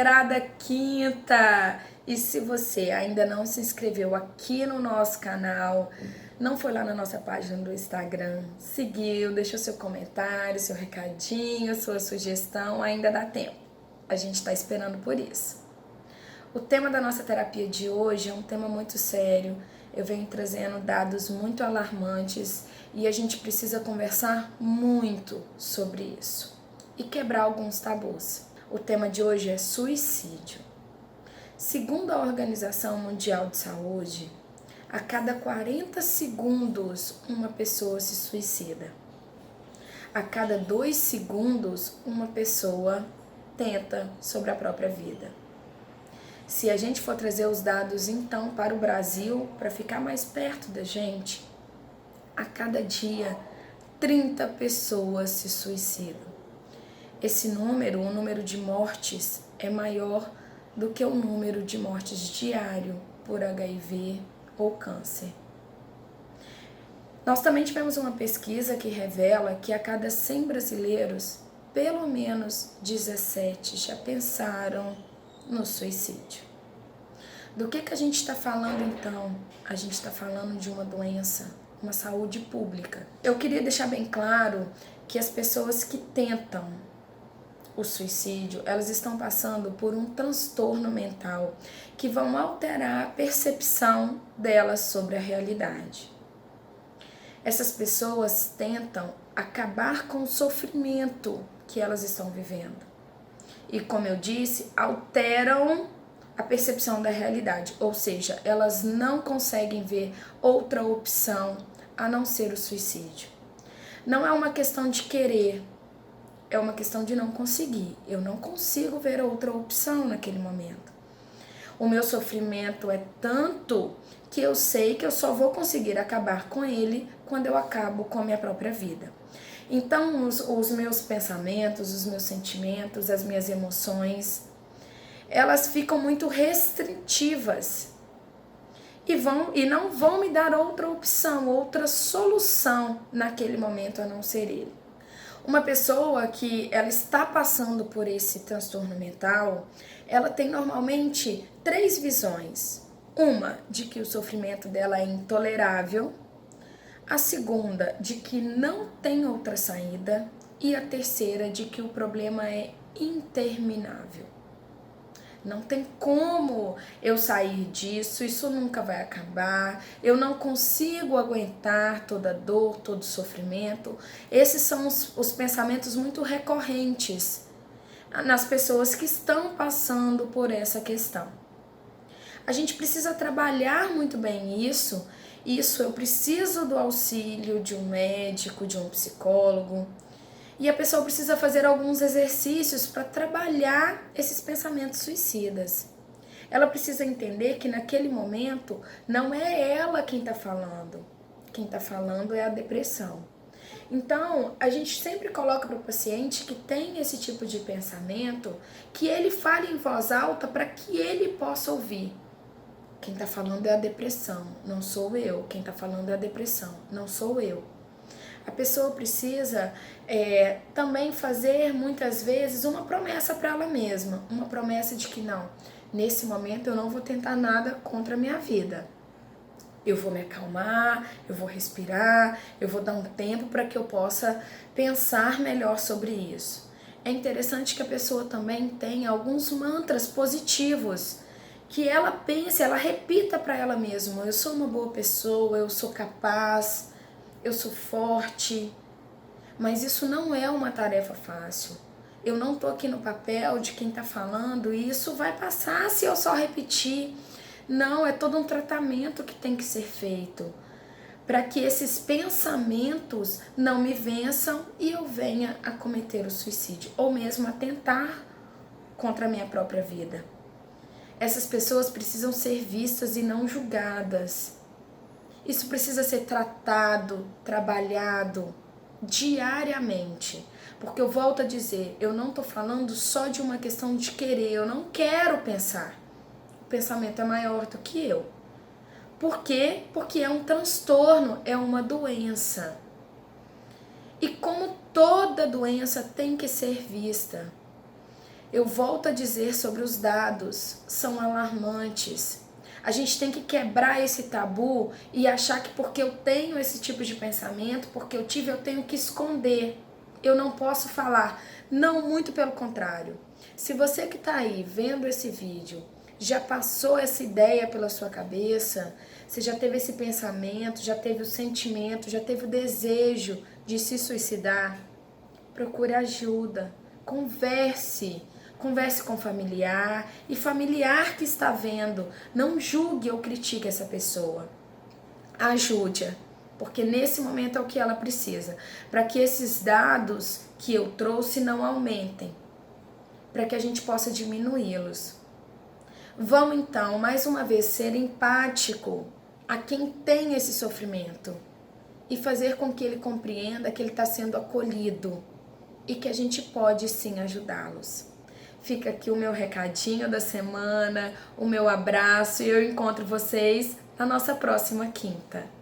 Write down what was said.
famigerada quinta! E se você ainda não se inscreveu aqui no nosso canal, não foi lá na nossa página do Instagram, seguiu, deixou seu comentário, seu recadinho, sua sugestão, ainda dá tempo. A gente está esperando por isso. O tema da nossa terapia de hoje é um tema muito sério. Eu venho trazendo dados muito alarmantes e a gente precisa conversar muito sobre isso e quebrar alguns tabus. O tema de hoje é suicídio. Segundo a Organização Mundial de Saúde, a cada 40 segundos uma pessoa se suicida. A cada 2 segundos uma pessoa tenta sobre a própria vida. Se a gente for trazer os dados então para o Brasil, para ficar mais perto da gente, a cada dia 30 pessoas se suicidam. Esse número, o número de mortes, é maior do que o número de mortes diário por HIV ou câncer. Nós também tivemos uma pesquisa que revela que a cada 100 brasileiros, pelo menos 17 já pensaram no suicídio. Do que a gente está falando então? A gente está falando de uma doença, uma saúde pública. Eu queria deixar bem claro que as pessoas que tentam o suicídio, elas estão passando por um transtorno mental que vão alterar a percepção delas sobre a realidade. Essas pessoas tentam acabar com o sofrimento que elas estão vivendo. E como eu disse, alteram a percepção da realidade, ou seja, elas não conseguem ver outra opção a não ser o suicídio. Não é uma questão de querer, é uma questão de não conseguir. Eu não consigo ver outra opção naquele momento. O meu sofrimento é tanto que eu sei que eu só vou conseguir acabar com ele quando eu acabo com a minha própria vida. Então, os meus pensamentos, os meus sentimentos, as minhas emoções, elas ficam muito restritivas e não vão me dar outra opção, outra solução naquele momento a não ser ele. Uma pessoa que ela está passando por esse transtorno mental, ela tem normalmente 3 visões. Uma, de que o sofrimento dela é intolerável. A segunda, de que não tem outra saída. E a terceira, de que o problema é interminável. Não tem como eu sair disso, isso nunca vai acabar, eu não consigo aguentar toda dor, todo sofrimento. Esses são os pensamentos muito recorrentes nas pessoas que estão passando por essa questão. A gente precisa trabalhar muito bem isso eu preciso do auxílio de um médico, de um psicólogo. E a pessoa precisa fazer alguns exercícios para trabalhar esses pensamentos suicidas. Ela precisa entender que naquele momento não é ela quem está falando. Quem está falando é a depressão. Então, a gente sempre coloca para o paciente que tem esse tipo de pensamento que ele fale em voz alta para que ele possa ouvir. Quem está falando é a depressão, não sou eu. Quem está falando é a depressão, não sou eu. A pessoa precisa também fazer, muitas vezes, uma promessa para ela mesma. Uma promessa de que não, nesse momento eu não vou tentar nada contra a minha vida. Eu vou me acalmar, eu vou respirar, eu vou dar um tempo para que eu possa pensar melhor sobre isso. É interessante que a pessoa também tenha alguns mantras positivos, que ela pense, ela repita para ela mesma: eu sou uma boa pessoa, eu sou capaz, eu sou forte. Mas isso não é uma tarefa fácil. Eu não tô aqui no papel de quem tá falando e isso vai passar se eu só repetir. Não, é todo um tratamento que tem que ser feito para que esses pensamentos não me vençam e eu venha a cometer o suicídio ou mesmo a tentar contra a minha própria vida. Essas pessoas precisam ser vistas e não julgadas. Isso precisa ser tratado, trabalhado diariamente. Porque eu volto a dizer, eu não estou falando só de uma questão de querer, eu não quero pensar. O pensamento é maior do que eu. Por quê? Porque é um transtorno, é uma doença. E como toda doença tem que ser vista. Eu volto a dizer sobre os dados, são alarmantes. A gente tem que quebrar esse tabu e achar que porque eu tenho esse tipo de pensamento, porque eu tive, eu tenho que esconder. Eu não posso falar. Não, muito pelo contrário. Se você que está aí vendo esse vídeo já passou essa ideia pela sua cabeça, você já teve esse pensamento, já teve o sentimento, já teve o desejo de se suicidar, procure ajuda, converse. Converse com familiar e familiar que está vendo. Não julgue ou critique essa pessoa. Ajude-a, porque nesse momento é o que ela precisa. Para que esses dados que eu trouxe não aumentem. Para que a gente possa diminuí-los. Vamos então, mais uma vez, ser empático a quem tem esse sofrimento. E fazer com que ele compreenda que ele está sendo acolhido. E que a gente pode sim ajudá-los. Fica aqui o meu recadinho da semana, o meu abraço e eu encontro vocês na nossa próxima quinta.